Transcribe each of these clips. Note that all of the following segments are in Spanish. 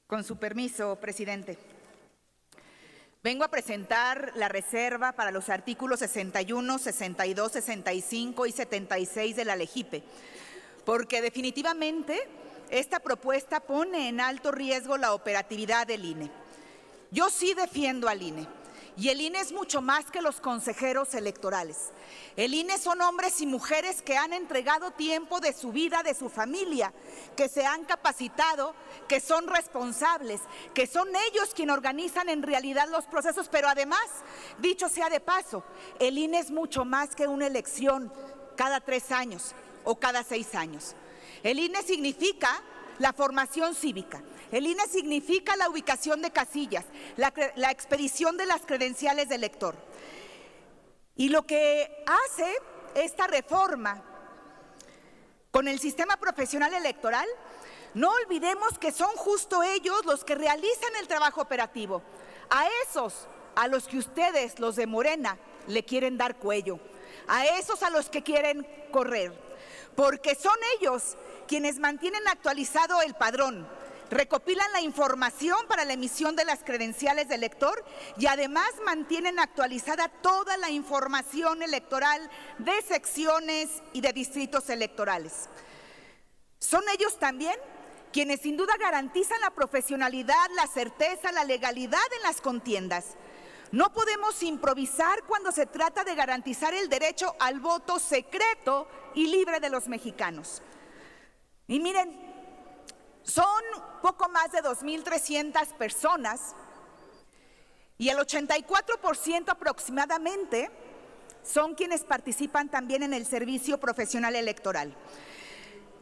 Con su permiso, presidente. Vengo a presentar la reserva para los artículos 61, 62, 65 y 76 de la LEGIPE, porque definitivamente esta propuesta pone en alto riesgo la operatividad del INE. Yo sí defiendo al INE. Y el INE es mucho más que los consejeros electorales. El INE son hombres y mujeres que han entregado tiempo de su vida, de su familia, que se han capacitado, que son responsables, que son ellos quienes organizan en realidad los procesos. Pero además, dicho sea de paso, el INE es mucho más que una elección cada 3 años o cada 6 años. El INE significa la formación cívica. El INE significa la ubicación de casillas, la expedición de las credenciales del elector. Y lo que hace esta reforma con el sistema profesional electoral, no olvidemos que son justo ellos los que realizan el trabajo operativo. A esos a los que ustedes, los de Morena, le quieren dar cuello. A esos a los que quieren correr. Porque son ellos quienes mantienen actualizado el padrón, recopilan la información para la emisión de las credenciales del elector y además mantienen actualizada toda la información electoral de secciones y de distritos electorales. Son ellos también quienes sin duda garantizan la profesionalidad, la certeza, la legalidad en las contiendas. No podemos improvisar cuando se trata de garantizar el derecho al voto secreto y libre de los mexicanos. Y miren, son poco más de 2,300 personas y el 84% aproximadamente son quienes participan también en el servicio profesional electoral.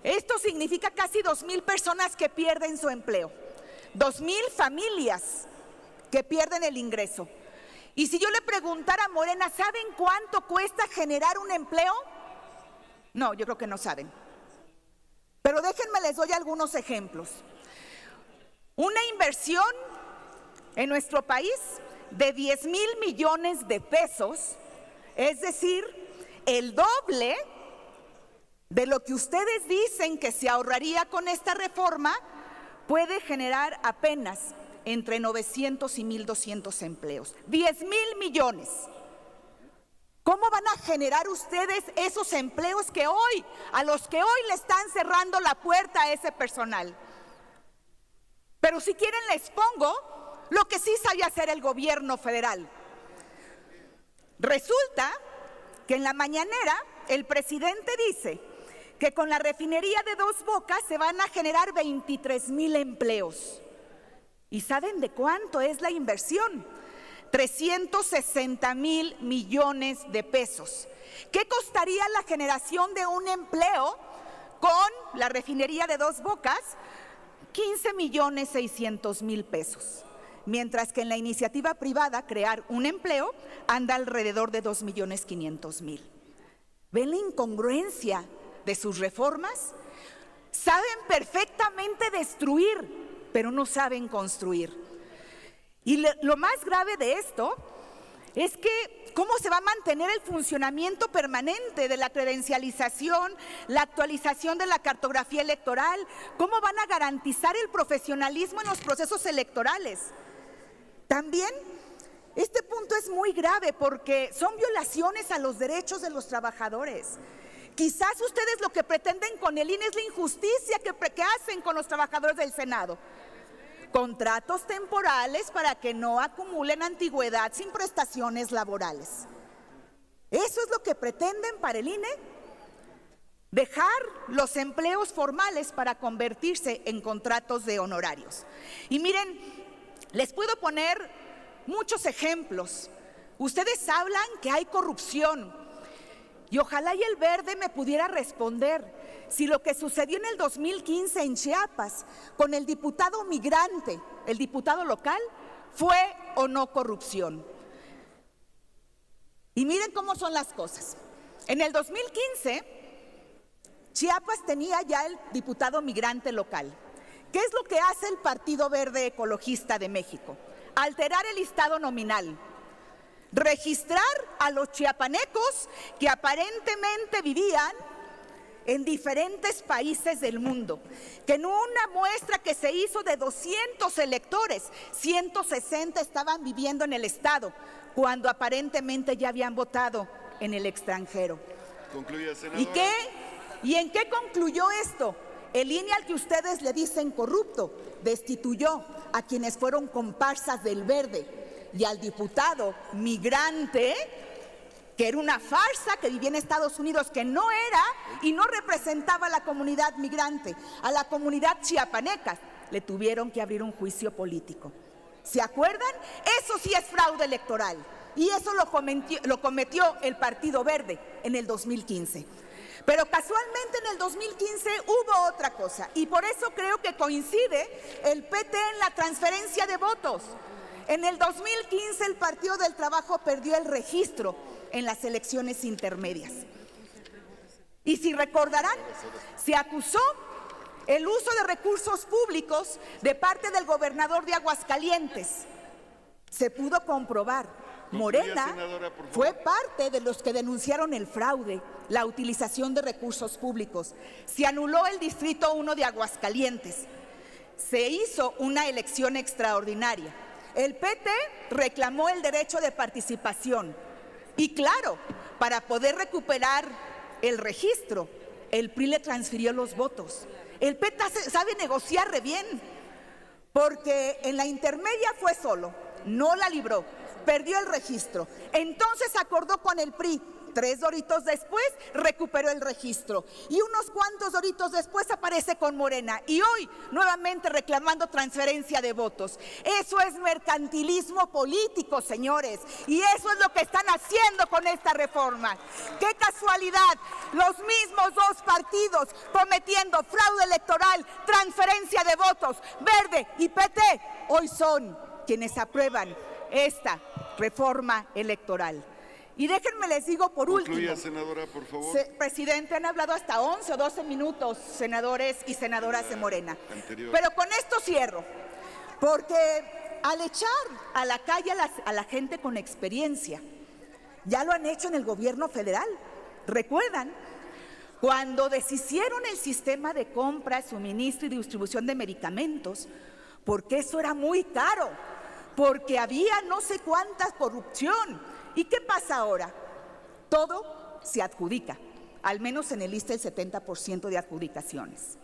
Esto significa casi 2,000 personas que pierden su empleo, 2,000 familias que pierden el ingreso. Y si yo le preguntara a Morena, ¿saben cuánto cuesta generar un empleo? No, yo creo que no saben. Pero déjenme, les doy algunos ejemplos. Una inversión en nuestro país de 10,000 millones de pesos, es decir, el doble de lo que ustedes dicen que se ahorraría con esta reforma, puede generar apenas entre 900 y 1,200 empleos. 10,000 millones. ¿Cómo van a generar ustedes esos empleos a los que hoy le están cerrando la puerta a ese personal? Pero si quieren les pongo lo que sí sabe hacer el gobierno federal. Resulta que en la mañanera el presidente dice que con la refinería de Dos Bocas se van a generar 23,000 empleos. ¿Y saben de cuánto es la inversión? 360,000 millones de pesos. ¿Qué costaría la generación de un empleo con la refinería de Dos Bocas? 15,600,000 pesos. Mientras que en la iniciativa privada, crear un empleo, anda alrededor de 2,500,000. ¿Ven la incongruencia de sus reformas? Saben perfectamente destruir, pero no saben construir. Y lo más grave de esto es que cómo se va a mantener el funcionamiento permanente de la credencialización, la actualización de la cartografía electoral, cómo van a garantizar el profesionalismo en los procesos electorales. También este punto es muy grave porque son violaciones a los derechos de los trabajadores. Quizás ustedes lo que pretenden con el INE es la injusticia que hacen con los trabajadores del Senado. Contratos temporales para que no acumulen antigüedad sin prestaciones laborales. ¿Eso es lo que pretenden para el INE? Dejar los empleos formales para convertirse en contratos de honorarios. Y miren, les puedo poner muchos ejemplos. Ustedes hablan que hay corrupción y ojalá y el Verde me pudiera responder si lo que sucedió en el 2015 en Chiapas con el diputado migrante, el diputado local, fue o no corrupción. Y miren cómo son las cosas. En el 2015, Chiapas tenía ya el diputado migrante local. ¿Qué es lo que hace el Partido Verde Ecologista de México? Alterar el listado nominal. Registrar a los chiapanecos que aparentemente vivían en diferentes países del mundo, que en una muestra que se hizo de 200 electores, 160 estaban viviendo en el estado, cuando aparentemente ya habían votado en el extranjero. Concluya, senadora. ¿Y en qué concluyó esto? El INE, al que ustedes le dicen corrupto, destituyó a quienes fueron comparsas del Verde y al diputado migrante, que era una farsa, que vivía en Estados Unidos, que no era y no representaba a la comunidad migrante, a la comunidad chiapaneca. Le tuvieron que abrir un juicio político. ¿Se acuerdan? Eso sí es fraude electoral. Y eso lo cometió el Partido Verde en el 2015. Pero casualmente en el 2015 hubo otra cosa. Y por eso creo que coincide el PT en la transferencia de votos. En el 2015 el Partido del Trabajo perdió el registro en las elecciones intermedias. Y si recordarán, se acusó el uso de recursos públicos de parte del gobernador de Aguascalientes. Se pudo comprobar. Morena fue parte de los que denunciaron el fraude, la utilización de recursos públicos. Se anuló el Distrito 1 de Aguascalientes. Se hizo una elección extraordinaria. El PT reclamó el derecho de participación. Y claro, para poder recuperar el registro, el PRI le transfirió los votos. El PT sabe negociar re bien, porque en la intermedia fue solo, no la libró, perdió el registro. Entonces acordó con el PRI. 3 doritos después recuperó el registro y unos cuantos doritos después aparece con Morena y hoy nuevamente reclamando transferencia de votos. Eso es mercantilismo político, señores, y eso es lo que están haciendo con esta reforma. ¡Qué casualidad! Los mismos dos partidos cometiendo fraude electoral, transferencia de votos, Verde y PT, hoy son quienes aprueban esta reforma electoral. Y déjenme les digo por último. Concluya, senadora, por favor. Presidente, han hablado hasta 11 o 12 minutos senadores y senadoras de Morena. Pero con esto cierro, porque al echar a la calle a la gente con experiencia, ya lo han hecho en el gobierno federal. ¿Recuerdan? Cuando deshicieron el sistema de compra, suministro y distribución de medicamentos, porque eso era muy caro, porque había no sé cuánta corrupción. ¿Y qué pasa ahora? Todo se adjudica, al menos en el ISSSTE el 70% de adjudicaciones.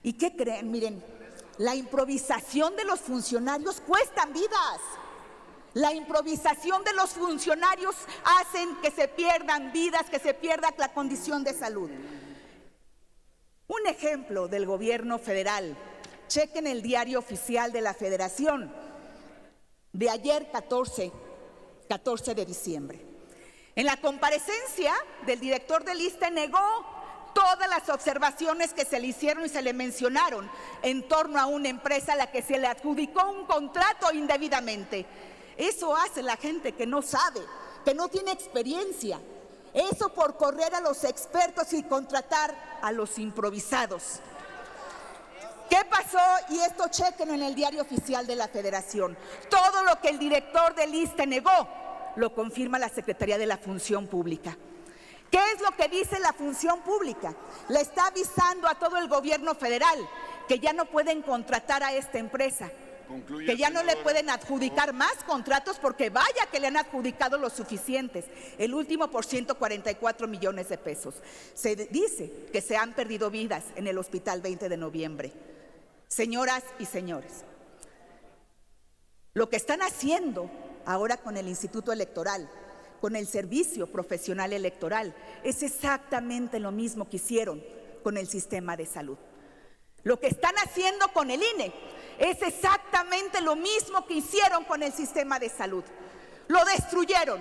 ¿Y qué creen? Miren, la improvisación de los funcionarios cuesta vidas. La improvisación de los funcionarios hacen que se pierdan vidas, que se pierda la condición de salud. Un ejemplo del gobierno federal, chequen el diario oficial de la Federación de ayer 14 de diciembre. En la comparecencia del director del ISSSTE negó todas las observaciones que se le hicieron y se le mencionaron en torno a una empresa a la que se le adjudicó un contrato indebidamente. Eso hace la gente que no sabe, que no tiene experiencia. Eso por correr a los expertos y contratar a los improvisados. ¿Qué pasó? Y esto chequen en el diario oficial de la Federación. Todo lo que el director del ISSSTE negó, lo confirma la Secretaría de la Función Pública. ¿Qué es lo que dice la Función Pública? Le está avisando a todo el gobierno federal que ya no pueden contratar a esta empresa, que ya no le pueden adjudicar más contratos porque vaya que le han adjudicado los suficientes. El último por 144 millones de pesos. Se dice que se han perdido vidas en el Hospital 20 de Noviembre. Señoras y señores, lo que están haciendo ahora con el Instituto Electoral, con el Servicio Profesional Electoral, es exactamente lo mismo que hicieron con el sistema de salud. Lo que están haciendo con el INE es exactamente lo mismo que hicieron con el sistema de salud. Lo destruyeron,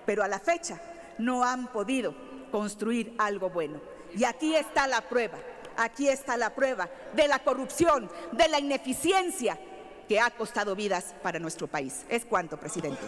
pero a la fecha no han podido construir algo bueno. Y aquí está la prueba. Aquí está la prueba de la corrupción, de la ineficiencia que ha costado vidas para nuestro país. Es cuanto, presidente.